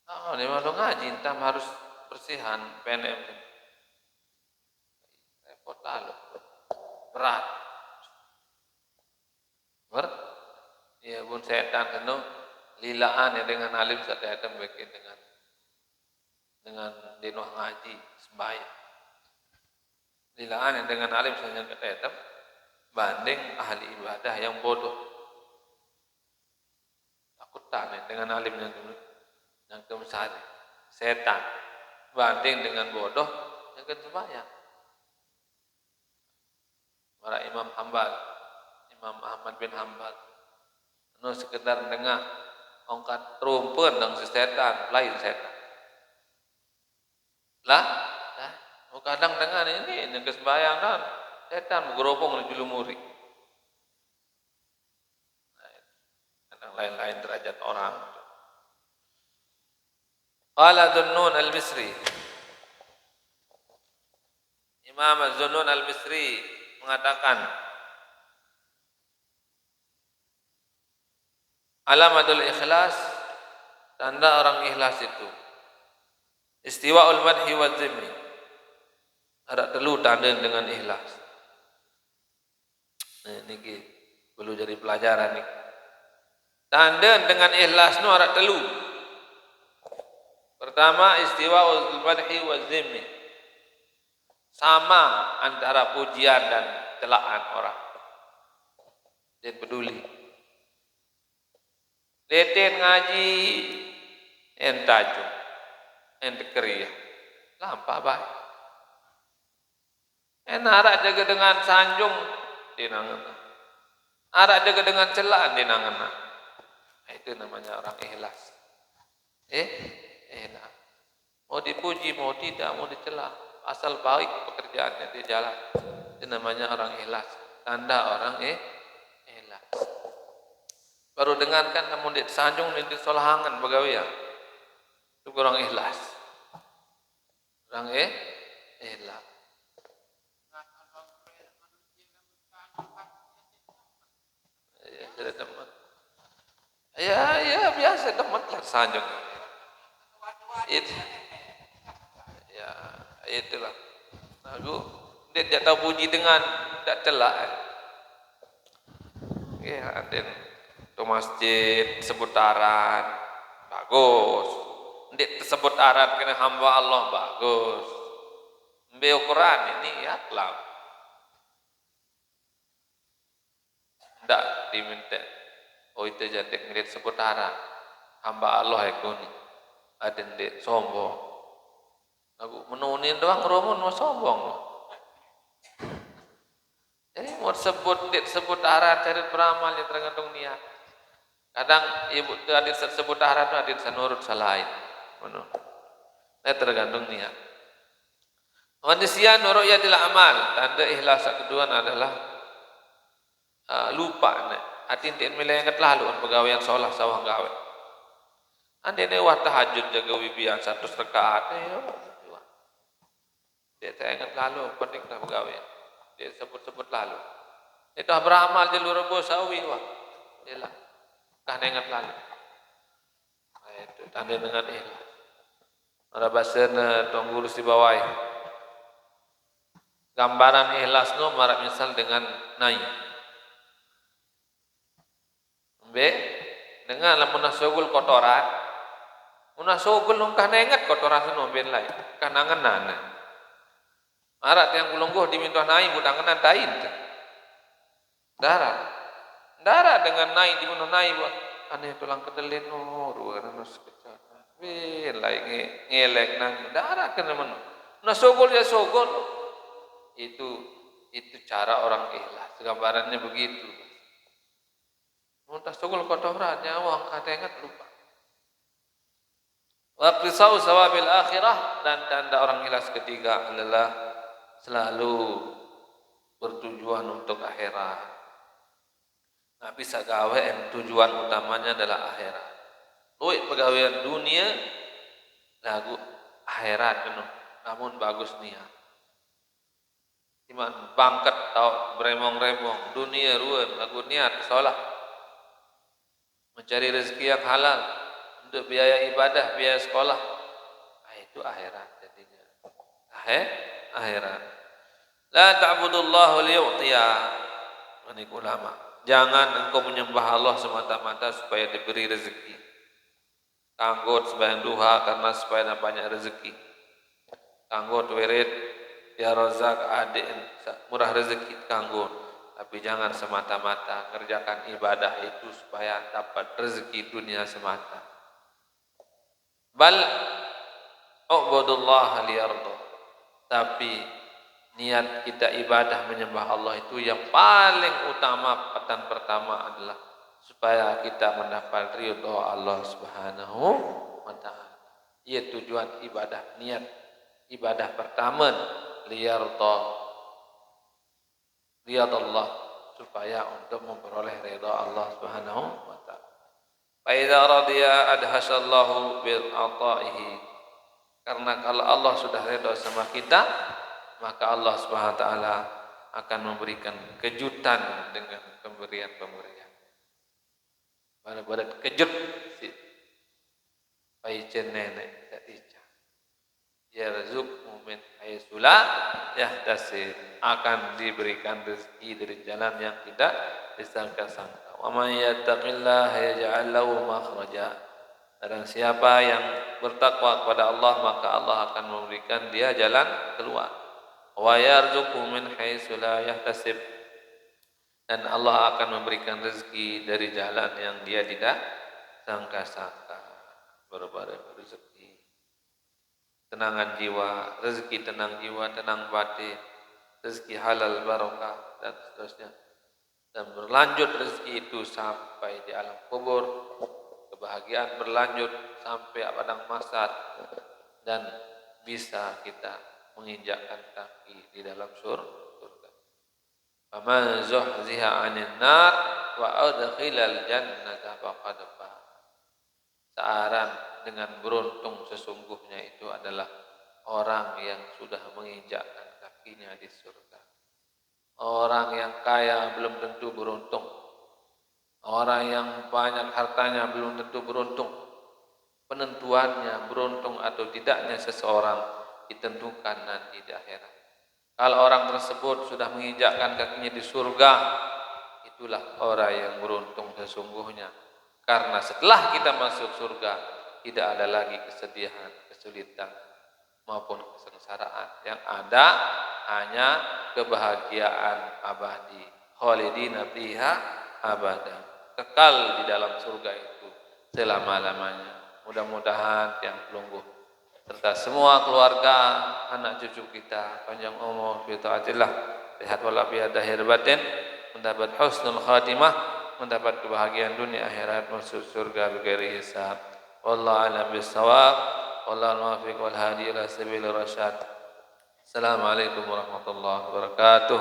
Dia malu ngaji entah harus bersihan PNM. Repot lalu. Berat. Ya pun setan kena lilaan ya dengan alim setan bikin dengan dinuh ngaji sembahyang. Lilaan ya dengan alim setan ketetem banding ahli ibadah yang bodoh. Takut tanya dengan alim yang kemsari setan banding dengan bodoh yang sembahyang. Para Imam Ahmad bin Hanbal nu sekedar dengar ongkat rumpun dan setan lain setan lah kadang dengar ini yang kesembayang dan setan bergerobong menuju lumuri kadang lain-lain derajat orang. Qala Dhunnun al-Misri, Imam Dhunnun al-Misri mengatakan alamatul ikhlas, tanda orang ikhlas itu istiwa'ul madhi wa zimmi, ada telu tanda dengan ikhlas. Ini perlu jadi pelajaran nih. Tanda dengan ikhlas nu ada telu. Pertama istiwa'ul madhi wa zimmi, sama antara pujian dan celaan orang. Dia peduli. Leten ngaji entaju entekeriah lampa baik arak jaga dengan sanjung dinangena arak jaga dengan celaan dinangena itu namanya orang ikhlas enak mau dipuji mau tidak mau dicela asal baik pekerjaannya di jalan itu namanya orang ikhlas tanda orang ikhlas. Baru dengarkan namun di sanjung di solahangan begawe ya. Itu kurang ikhlas. Kurang ikhlas. Ya, sudah teman. Ya biasa teman lah sanjung. Itu ya itulah. Aku dia tahu puji dengan tak celak. Ya, dan tu masjid seputaran bagus. Ndik tersebut arat kena hamba Allah bagus. Ambil ukuran ini ya lah. Ndak diminta. Oh itu jadi ndik sebut arat. Hamba Allah itu ni. Ada ndik sombong. Aku menunin doang romun mau sombong. Jadi mau sebut arat cari beramal yang tergantung niat. Kadang ibu tadi sebut arat ada sanurut salain. Mana? Tergantung niat. Manusia nuruyatil amal, tanda ikhlas kedua adalah lupa hati tidak melengat lalu pegawaian solah sawah gawe. Ande ne wah tahajud jaga wibian 100 rakaat dia tak ingat lalu penting dah pegawaian. Dia sebut-sebut lalu. Itu beramal di luar bos sawi wah. Dia kah ingat lalu. Itu tanda dengan ikhlas. Ora basana tong gurus di bawah. Gambaran ikhlas no marak misal dengan naik. Dengan lamun nasogul kotoran. Munasogul nung kah ingat kotoran seno ben lain. Kah nangenan. Marak yang kulungguh diminta naik budangan tain. Darah dengan naik di mana naik buat aneh tulang kedelin ruang nus kecil. Lagi ngelek nang darah kena mana. Nasogul ya sogol. Itu cara orang ikhlas. Gambarannya begitu. Muntah sogol kotoran nyawa kata ingat lupa. Wa qisau sawabil akhirah dan tanda orang ikhlas ketiga adalah selalu bertujuan untuk akhirat. Nah bisa gawe yang tujuan utamanya adalah akhirat. Luit pegawaian dunia lagu akhirat penuh. Namun bagus niat. Iman bangkat tau beremong-remong dunia ruan lagu niat solah mencari rezeki yang halal untuk biaya ibadah, biaya sekolah. Itu akhirat jadinya. Akhirat. La ta'budullahu liyu'tiya. Manik ulama. Jangan engkau menyembah Allah semata-mata supaya diberi rezeki. Kanggo sembahyang duha karena supaya banyak rezeki. Kanggo wirid ya rozak adik murah rezeki kanggo. Tapi jangan semata-mata kerjakan ibadah itu supaya dapat rezeki dunia semata. Bal ubudullah liyardo. Tapi niat kita ibadah menyembah Allah itu yang paling utama petan pertama adalah supaya kita mendapat ridho Allah Subhanahu wa taala. Ia tujuan ibadah, niat ibadah pertama liyardo Allah supaya untuk memperoleh ridha Allah Subhanahu wa taala. Fa idza radiya adhasallahu bil ataihi. Karena kalau Allah sudah ridha sama kita, maka Allah Subhanahu wa taala akan memberikan kejutan dengan pemberian-pemberian. Pada kejut si paicen nenek tak ica. Yarzuqhu min haitsu la yahtasib, akan diberikan rezeki dari jalan yang tidak disangka-sangka. Wa may yattaqillaha yaj'al lahu makhraja. Dan siapa yang bertakwa kepada Allah maka Allah akan memberikan dia jalan keluar. Wa yarzuqhu min haitsu la yahtasib, dan Allah akan memberikan rezeki dari jalan yang dia tidak sangka-sangka. Berbagai rezeki, tenangan jiwa, rezeki tenang jiwa, tenang batin, rezeki halal barokah dan seterusnya. Dan berlanjut rezeki itu sampai di alam kubur, kebahagiaan berlanjut sampai padang mahsyar, dan bisa kita menginjakkan kaki di dalam surga. Faman zuhziha 'anil nar wa udkhilal jannata faqad faz. Searan dengan beruntung sesungguhnya itu adalah orang yang sudah menginjakkan kakinya di surga. Orang yang kaya belum tentu beruntung. Orang yang banyak hartanya belum tentu beruntung. Penentuannya beruntung atau tidaknya seseorang ditentukan nanti di akhirat. Kalau orang tersebut sudah menginjakkan kakinya di surga, itulah orang yang beruntung sesungguhnya. Karena setelah kita masuk surga, tidak ada lagi kesedihan, kesulitan, maupun kesengsaraan. Yang ada hanya kebahagiaan abadi. Khalidina fiha abadan. Kekal di dalam surga itu selama-lamanya. Mudah-mudahan yang pelungguh serta semua keluarga, anak cucu kita panjang umur fi taatillah, sehat walafiat zahir batin, mendapat husnul khatimah, mendapat kebahagiaan dunia akhirat, masuk surga bighairi hisab. Wallahu a'lam bissawab. Wallahu muwaffiq wal hadi ila sabilir rasyad. Assalamualaikum warahmatullahi wabarakatuh.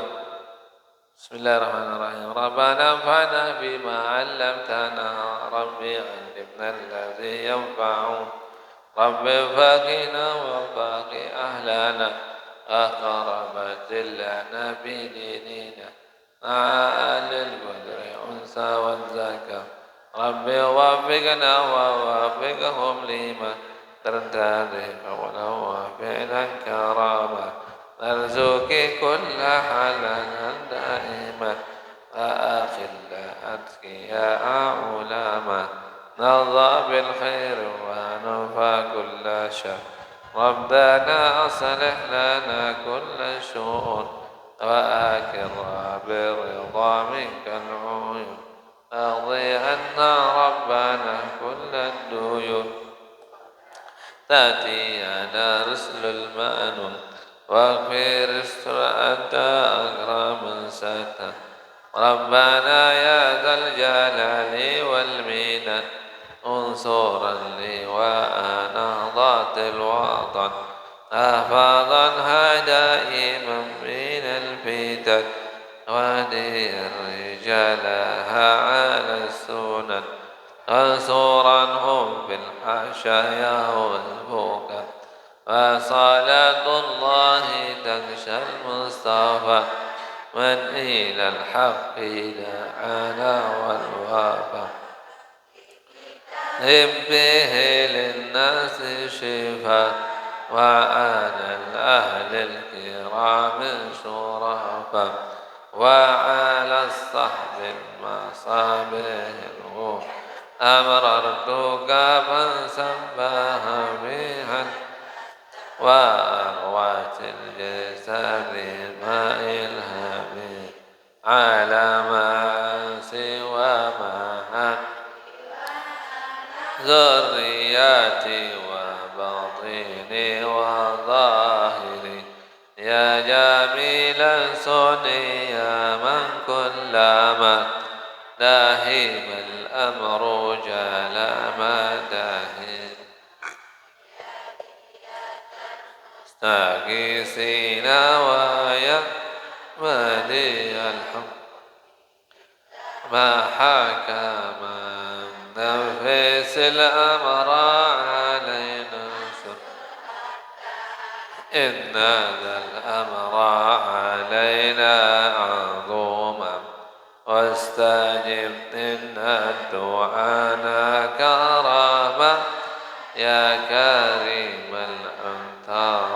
Bismillahirrahmanirrahim. Rabbana anfa'na bima 'allamtana, rabbi 'allimna alladhi yanfa'u. Rabbi faqina wa faqi ahlana, akharabat lana bidinina, ma'alil badri unsa wal zakah. Rabbi wafiqna wa wafiqhum lima ترتضي قولا وفعلا كراما نرزقك كل حلالا دائما وآخل أتقياء علما نرضى بالخير وننفى كل شر ربنا أصلح لنا كل شؤون وآكرنا برضا منك العيون أرضي عنا ربنا كل الديون تأتي على رسل المأنون واغفر استرأت أكرم ستا ربنا يا ذا الجلال والمنن انصرا لي وأنا ضات الوطن أحفظا دائما من الفتن ودي رجالها على السنن انصرنهم بالحشايا والبكا وصلاة الله تغشى المصطفى من إلى الحق دعانا والوفا هب به للناس شفاء وعلى الأهل الكرام شرفا وعلى الصحب المصابيح الغفر أمررتك فانسبها بها وأروات الجسد ماء الهبي على ما سوى ما ذرياتي وباطني وظاهري يا جميل صني يا من كلما داهب الأمر جال ما داهب استغيثين ويا مالي الحمد ما حكم نفس الأمر علينا إن ذا الأمر علينا عظوما واستجب إن الدعاء كرامة يا كريما أنت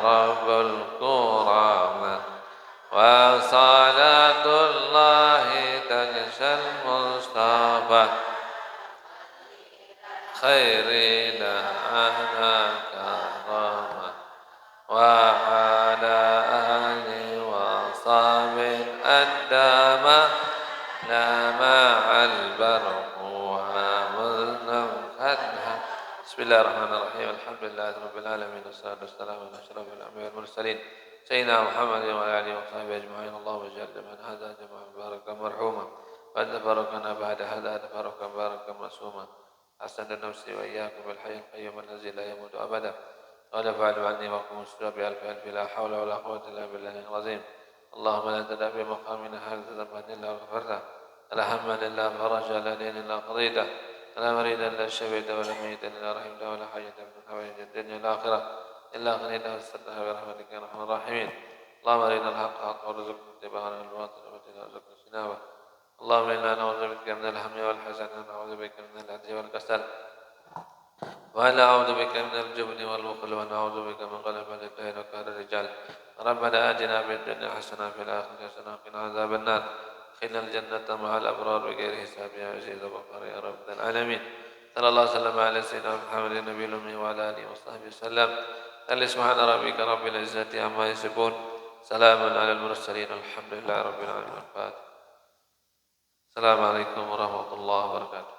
رب الكرامة وصلاة الله تغشى المصطفى خير لنا كرامة وعلى آله وصحبه الدم لمع البرق ومذنب خدها. بسم الله الرحمن الرحيم. الحمد لله رب العالمين والصلاة والسلام على أشرف الأنبياء والمرسلين سيدنا محمد وعلى آله وصحبه أجمعين. اللهم اجعل من هذا جمعا مباركا مرحوما وتفرقنا بعد هذا تفرقا مباركا معصوما. أحسن نفسي وإياكم بالحي القيوم الذي لا يموت أبدا ونفعل عني وقم السر بألف ألف لا حول ولا قوة إلا بالله العظيم. اللهم لا تدع في مقامنا حاجة ذنبا إلا غفرته ولا هما إلا فرجا لا دين إلا قضيته ولا مريدا إلا شفيته ولا ميتا إلا رحمته ولا حاجة من حوائج الدنيا والآخرة إلا غنيته واسترتها برحمتك يا أرحم الراحمين. اللهم أرنا الحق حقا وارزقنا اتباعه والباطل باطلا وارزقنا اجتنابه. اللهم إنا نعوذ بك من الهم والحزن ونعوذ بك من العجز والكسل ونعوذ بك من الجبن والبخل ونعوذ بك من غلبة الدين وقهر الرجال ربنا آتنا في الدنيا حسنة وفي الآخرة حسنة وقنا عذاب النار ادخلنا الجنة مع الأبرار بغير حساب يا عزيز الغفار يا رب العالمين صلى الله وسلم على سيدنا محمد النبي الأمي وعلى آله وصحبه وسلم سبحان ربك رب العزة عما يصفون سلام على المرسلين الحمد لله رب العالمين الفاتحة السلام عليكم ورحمة الله وبركاته